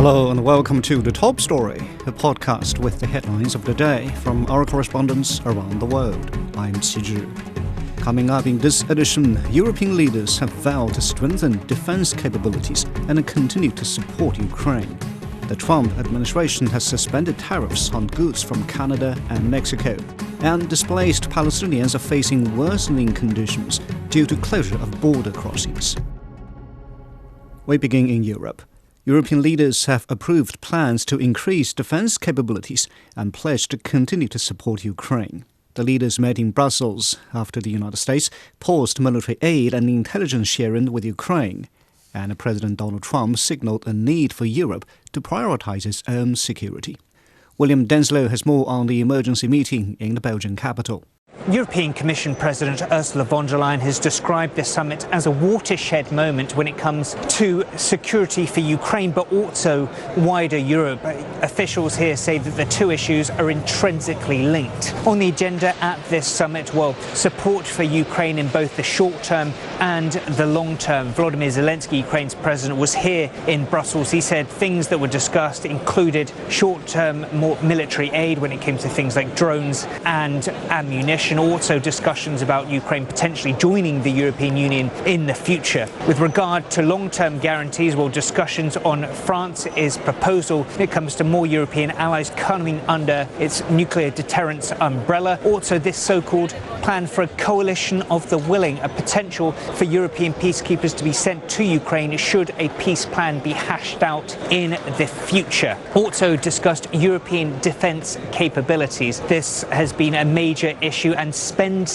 Hello and welcome to The Top Story, a podcast with the headlines of the day from our correspondents around the world. I'm Qi Zhi. Coming up in this edition, European leaders have vowed to strengthen defense capabilities and continue to support Ukraine. The Trump administration has suspended tariffs on goods from Canada and Mexico, and displaced Palestinians are facing worsening conditions due to closure of border crossings. We begin in Europe. European leaders have approved plans to increase defense capabilities and pledged to continue to support Ukraine. The leaders met in Brussels after the United States paused military aid and intelligence sharing with Ukraine, and President Donald Trump signaled a need for Europe to prioritize its own security. William Denslow has more on the emergency meeting in the Belgian capital. European Commission President Ursula von der Leyen has described this summit as a watershed moment when it comes to security for Ukraine, but also wider Europe. Officials here say that the two issues are intrinsically linked. On the agenda at this summit, support for Ukraine in both the short term and the long term. Volodymyr Zelensky, Ukraine's president, was here in Brussels. He said things that were discussed included short-term more military aid when it came to things like drones and ammunition. Also discussions about Ukraine potentially joining the European Union in the future. With regard to long-term guarantees, discussions on France's proposal when it comes to more European allies coming under its nuclear deterrence umbrella. Also this so-called plan for a coalition of the willing, a potential for European peacekeepers to be sent to Ukraine should a peace plan be hashed out in the future. Also discussed European defense capabilities. This has been a major issue, and spend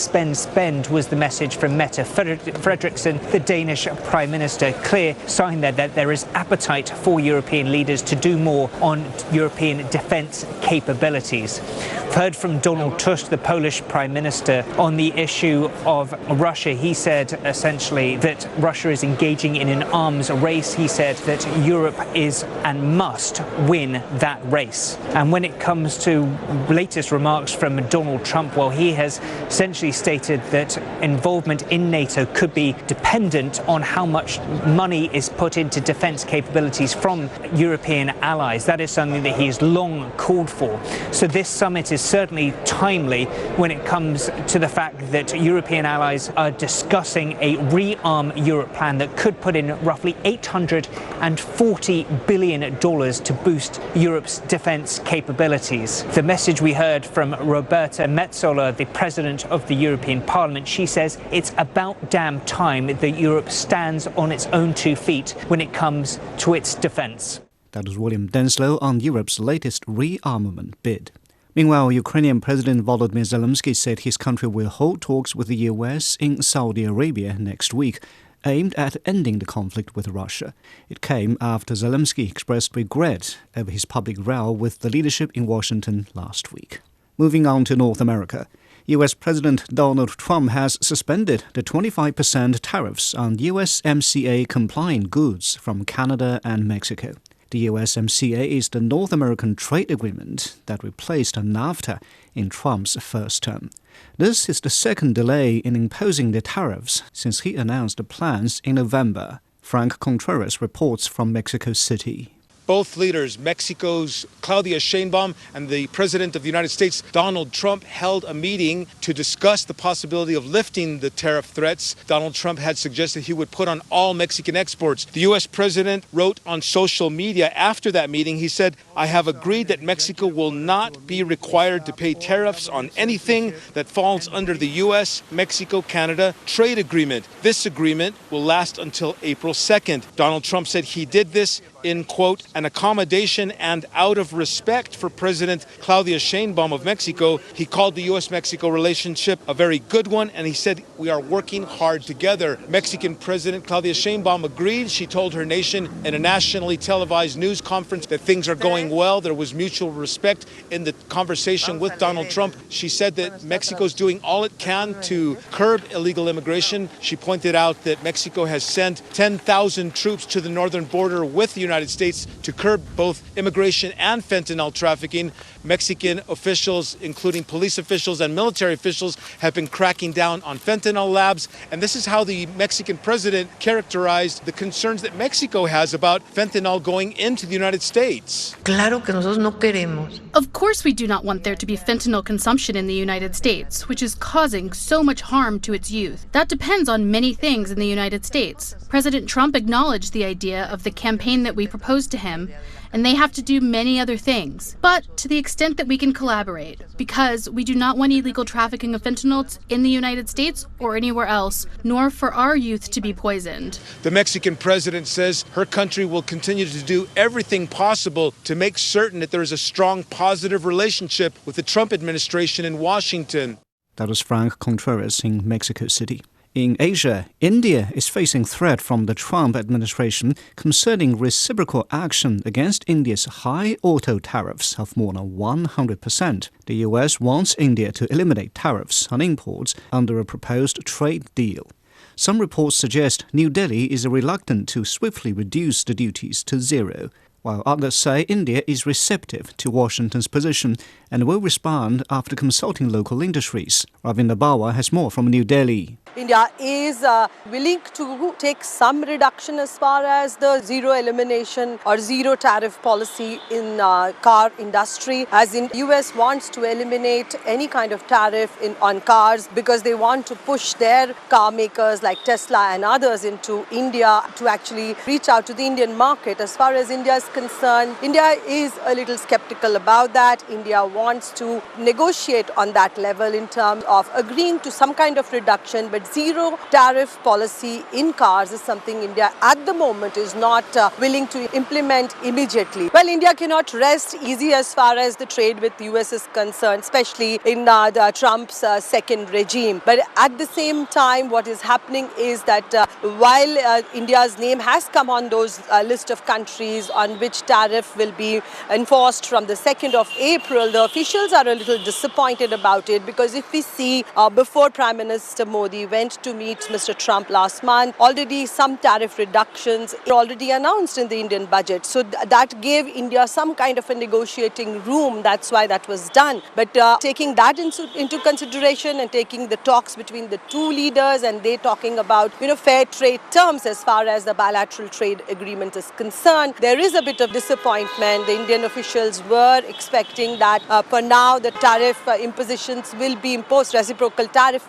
was the message from Mette Frederiksen, the Danish Prime Minister. Clear sign that there is appetite for European leaders to do more on European defense capabilities. We've heard from Donald Tusk, the Polish Prime Minister, on the issue of Russia. He said essentially that Russia is engaging in an arms race. He said that Europe is and must win that race. And when it comes to latest remarks from Donald Trump, he has essentially stated that involvement in NATO could be dependent on how much money is put into defense capabilities from European allies. That is something that he has long called for. So this summit is certainly timely when it comes to the fact that European allies are discussing a rearm Europe plan that could put in roughly $840 billion to boost Europe's defense capabilities. The message we heard from Roberta Metsola, the President of the European Parliament, she says it's about damn time that Europe stands on its own 2 feet when it comes to its defense. That was William Denslow on Europe's latest rearmament bid. Meanwhile, Ukrainian President Volodymyr Zelensky said his country will hold talks with the US in Saudi Arabia next week, aimed at ending the conflict with Russia. It came after Zelensky expressed regret over his public row with the leadership in Washington last week. Moving on to North America, US President Donald Trump has suspended the 25% tariffs on USMCA-compliant goods from Canada and Mexico. The USMCA is the North American trade agreement that replaced NAFTA in Trump's first term. This is the second delay in imposing the tariffs since he announced the plans in November. Frank Contreras reports from Mexico City. Both leaders, Mexico's Claudia Sheinbaum and the President of the United States, Donald Trump, held a meeting to discuss the possibility of lifting the tariff threats Donald Trump had suggested he would put on all Mexican exports. The U.S. President wrote on social media after that meeting, he said, "I have agreed that Mexico will not be required to pay tariffs on anything that falls under the U.S.-Mexico-Canada trade agreement. This agreement will last until April 2nd. Donald Trump said he did this in, quote, an accommodation and out of respect for President Claudia Sheinbaum of Mexico. He called the U.S.-Mexico relationship a very good one, and he said, we are working hard together. Mexican President Claudia Sheinbaum agreed. She told her nation in a nationally televised news conference that things are going well. There was mutual respect in the conversation with Donald Trump. She said that Mexico's doing all it can to curb illegal immigration. She pointed out that Mexico has sent 10,000 troops to the northern border with the United States to curb both immigration and fentanyl trafficking. Mexican officials, including police officials and military officials, have been cracking down on fentanyl labs. And this is how the Mexican president characterized the concerns that Mexico has about fentanyl going into the United States. Claro que nosotros no queremos. Of course we do not want there to be fentanyl consumption in the United States, which is causing so much harm to its youth. That depends on many things in the United States. President Trump acknowledged the idea of the campaign that we proposed to him, and they have to do many other things. But to the extent that we can collaborate, because we do not want illegal trafficking of fentanyl in the United States or anywhere else, nor for our youth to be poisoned. The Mexican president says her country will continue to do everything possible to make certain that there is a strong positive relationship with the Trump administration in Washington. That was Frank Contreras in Mexico City. In Asia, India is facing threat from the Trump administration concerning reciprocal action against India's high auto tariffs of more than 100%. The US wants India to eliminate tariffs on imports under a proposed trade deal. Some reports suggest New Delhi is reluctant to swiftly reduce the duties to zero, while others say India is receptive to Washington's position and will respond after consulting local industries. Ravinder Bawa has more from New Delhi. India is willing to take some reduction as far as the zero elimination or zero tariff policy in car industry, as in US wants to eliminate any kind of tariff on cars because they want to push their car makers like Tesla and others into India to actually reach out to the Indian market. As far as India is concerned, India is a little skeptical about that. India wants to negotiate on that level in terms of agreeing to some kind of reduction, but zero tariff policy in cars is something India at the moment is not willing to implement immediately. Well, India cannot rest easy as far as the trade with the US is concerned, especially in the Trump's second regime. But at the same time, what is happening is that while India's name has come on those list of countries on which tariff will be enforced from the 2nd of April, the officials are a little disappointed about it, because if we see before Prime Minister Modi went to meet Mr. Trump last month, already some tariff reductions are already announced in the Indian budget. So that gave India some kind of a negotiating room. That's why that was done. But taking that into consideration and taking the talks between the two leaders and they talking about fair trade terms as far as the bilateral trade agreement is concerned, there is a bit of disappointment. The Indian officials were expecting that for now the tariff impositions will be imposed, reciprocal tariff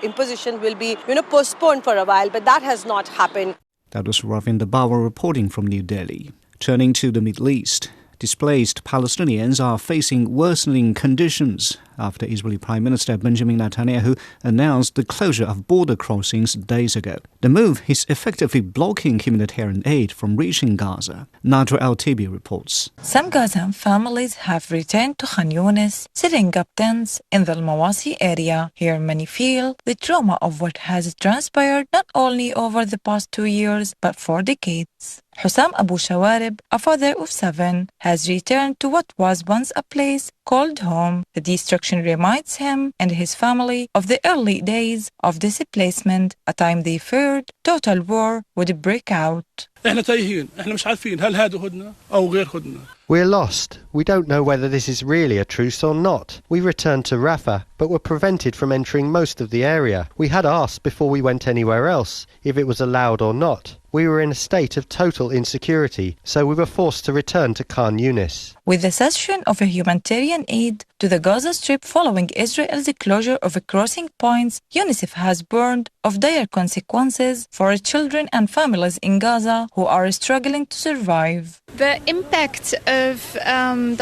imposition will be postponed for a while, but that has not happened. That was Ravinder Bawa reporting from New Delhi. Turning to the Middle East, displaced Palestinians are facing worsening conditions after Israeli Prime Minister Benjamin Netanyahu announced the closure of border crossings days ago. The move is effectively blocking humanitarian aid from reaching Gaza. Nadra Al-Tibi reports. Some Gazan families have returned to Khan Younis, setting up tents in the Al-Mawasi area. Here many feel the trauma of what has transpired not only over the past 2 years, but for decades. Hussam Abu Shawarib, a father of 7, has returned to what was once a place called home. The destruction reminds him and his family of the early days of displacement, a time they feared total war would break out. We're lost. We don't know whether this is really a truce or not. We returned to Rafah, but were prevented from entering most of the area. We had asked before we went anywhere else if it was allowed or not. We were in a state of total insecurity, so we were forced to return to Khan Younis. With the cessation of a humanitarian aid to the Gaza Strip following Israel's closure of crossing points, UNICEF has warned of dire consequences for children and families in Gaza who are struggling to survive. The impact of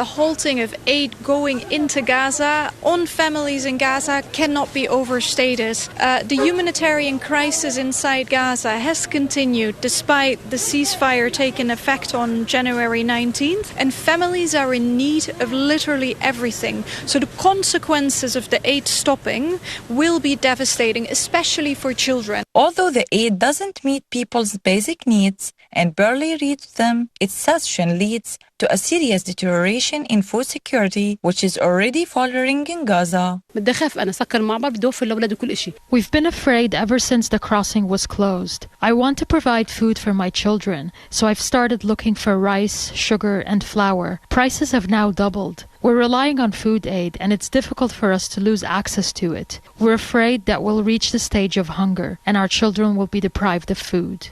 the halting of aid going into Gaza on families in Gaza cannot be overstated. The humanitarian crisis inside Gaza has continued despite the ceasefire taking effect on January 19th, and families are in need of literally everything. So the consequences of the aid stopping will be devastating, especially for children. Although the aid doesn't meet people's basic needs and barely reach them, its cessation leads to to a serious deterioration in food security, which is already faltering in Gaza. We've been afraid ever since the crossing was closed. I want to provide food for my children, so I've started looking for rice, sugar, and flour. Prices have now doubled. We're relying on food aid, and it's difficult for us to lose access to it. We're afraid that we'll reach the stage of hunger, and our children will be deprived of food.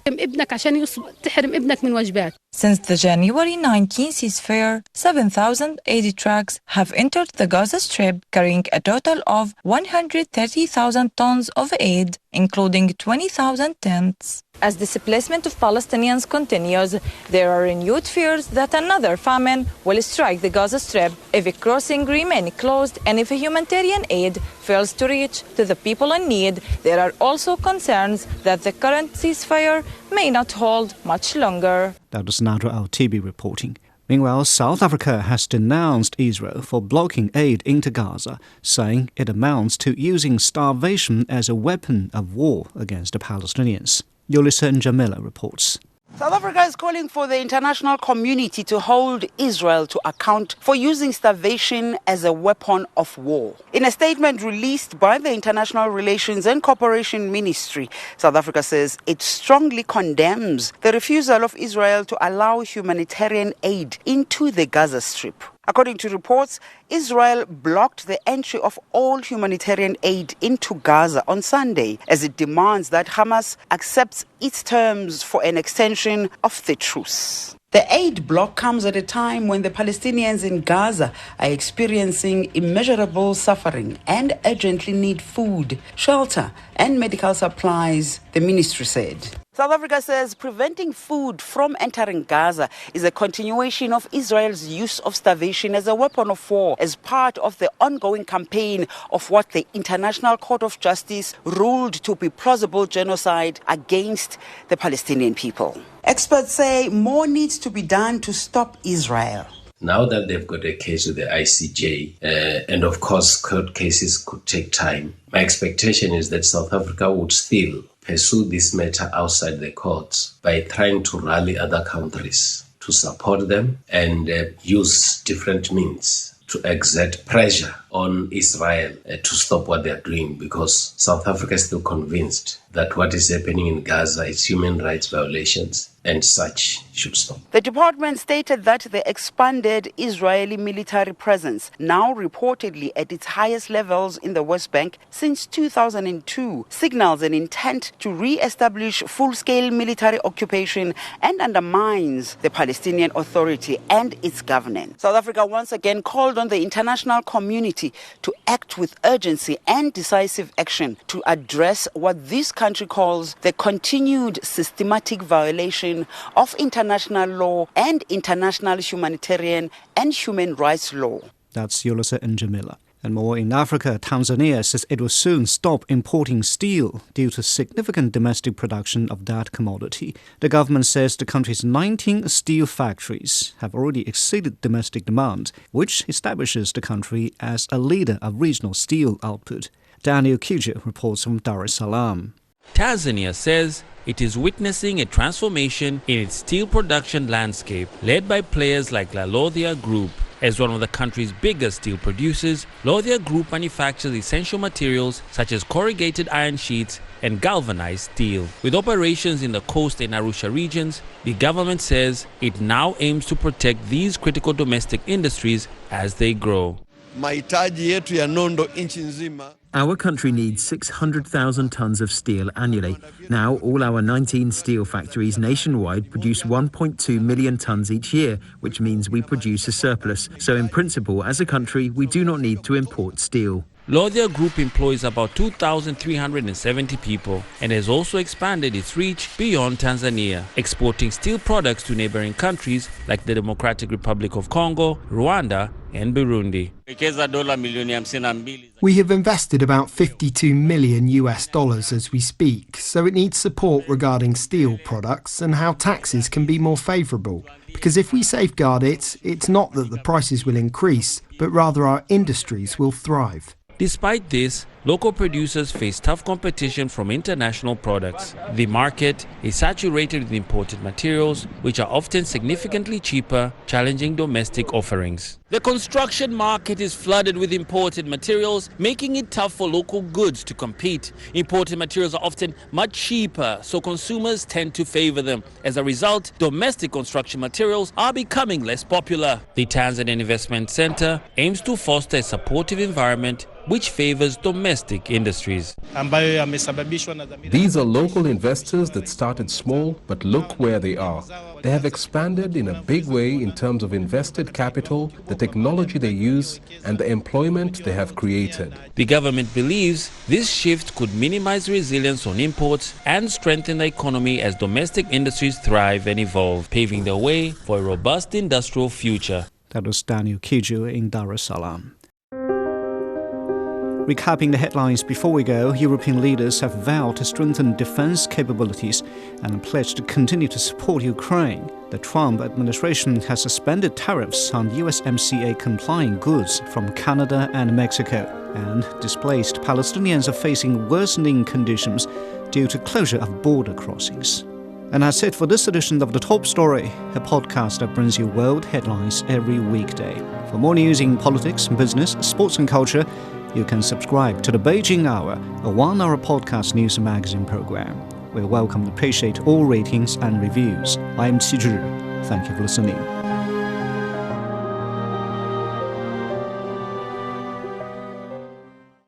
Since the January 19 ceasefire, 7,080 trucks have entered the Gaza Strip, carrying a total of 130,000 tons of aid, including 20,000 tents. As displacement of Palestinians continues, there are renewed fears that another famine will strike the Gaza Strip if a crossing remains closed and if humanitarian aid fails to reach to the people in need. There are also concerns that the current ceasefire may not hold much longer. That was Nadra Al-Tibi reporting. Meanwhile, South Africa has denounced Israel for blocking aid into Gaza, saying it amounts to using starvation as a weapon of war against the Palestinians. Yulisa Njamila reports. South Africa is calling for the international community to hold Israel to account for using starvation as a weapon of war. In a statement released by the International Relations and Cooperation Ministry, South Africa says it strongly condemns the refusal of Israel to allow humanitarian aid into the Gaza Strip. According to reports, Israel blocked the entry of all humanitarian aid into Gaza on Sunday as it demands that Hamas accepts its terms for an extension of the truce. The aid block comes at a time when the Palestinians in Gaza are experiencing immeasurable suffering and urgently need food, shelter, and medical supplies, the ministry said. South Africa says preventing food from entering Gaza is a continuation of Israel's use of starvation as a weapon of war as part of the ongoing campaign of what the International Court of Justice ruled to be plausible genocide against the Palestinian people. Experts say more needs to be done to stop Israel. Now that they've got a case with the ICJ, and of course court cases could take time, my expectation is that South Africa would still pursue this matter outside the courts by trying to rally other countries to support them and use different means to exert pressure on Israel to stop what they're doing, because South Africa is still convinced that what is happening in Gaza is human rights violations and such should stop. The department stated that the expanded Israeli military presence, now reportedly at its highest levels in the West Bank since 2002, signals an intent to re-establish full-scale military occupation and undermines the Palestinian Authority and its governance. South Africa once again called on the international community to act with urgency and decisive action to address what this country calls the continued systematic violation of international law and international humanitarian and human rights law. That's Yulisa Njamila. And more in Africa, Tanzania says it will soon stop importing steel due to significant domestic production of that commodity. The government says the country's 19 steel factories have already exceeded domestic demand, which establishes the country as a leader of regional steel output. Daniel Kuja reports from Dar es Salaam. Tanzania says it is witnessing a transformation in its steel production landscape led by players like La Lothian Group. As one of the country's biggest steel producers, Lothian Group manufactures essential materials such as corrugated iron sheets and galvanized steel. With operations in the Coast and Arusha regions, the government says it now aims to protect these critical domestic industries as they grow. Our country needs 600,000 tons of steel annually. Now, all our 19 steel factories nationwide produce 1.2 million tons each year, which means we produce a surplus. So in principle, as a country, we do not need to import steel. Lothian Group employs about 2,370 people and has also expanded its reach beyond Tanzania, exporting steel products to neighboring countries like the Democratic Republic of Congo, Rwanda, and Burundi. We have invested about $52 million as we speak, so it needs support regarding steel products and how taxes can be more favourable. Because if we safeguard it, it's not that the prices will increase, but rather our industries will thrive. Despite this, local producers face tough competition from international products. The market is saturated with imported materials, which are often significantly cheaper, challenging domestic offerings. The construction market is flooded with imported materials, making it tough for local goods to compete. Imported materials are often much cheaper, so consumers tend to favor them. As a result, domestic construction materials are becoming less popular. The Tanzanian Investment Center aims to foster a supportive environment which favors domestic industries. These are local investors that started small, but look where they are. They have expanded in a big way in terms of invested capital, the technology they use, and the employment they have created. The government believes this shift could minimize resilience on imports and strengthen the economy as domestic industries thrive and evolve, paving the way for a robust industrial future. That was Daniel Kiju in Dar es Salaam. Recapping the headlines before we go, European leaders have vowed to strengthen defense capabilities and pledged to continue to support Ukraine. The Trump administration has suspended tariffs on USMCA-compliant goods from Canada and Mexico, and displaced Palestinians are facing worsening conditions due to closure of border crossings. And that's it for this edition of The Top Story, a podcast that brings you world headlines every weekday. For more news in politics, business, sports and culture, you can subscribe to the Beijing Hour, a one-hour podcast news magazine program. We welcome and appreciate all ratings and reviews. I am Qi Zhi. Thank you for listening.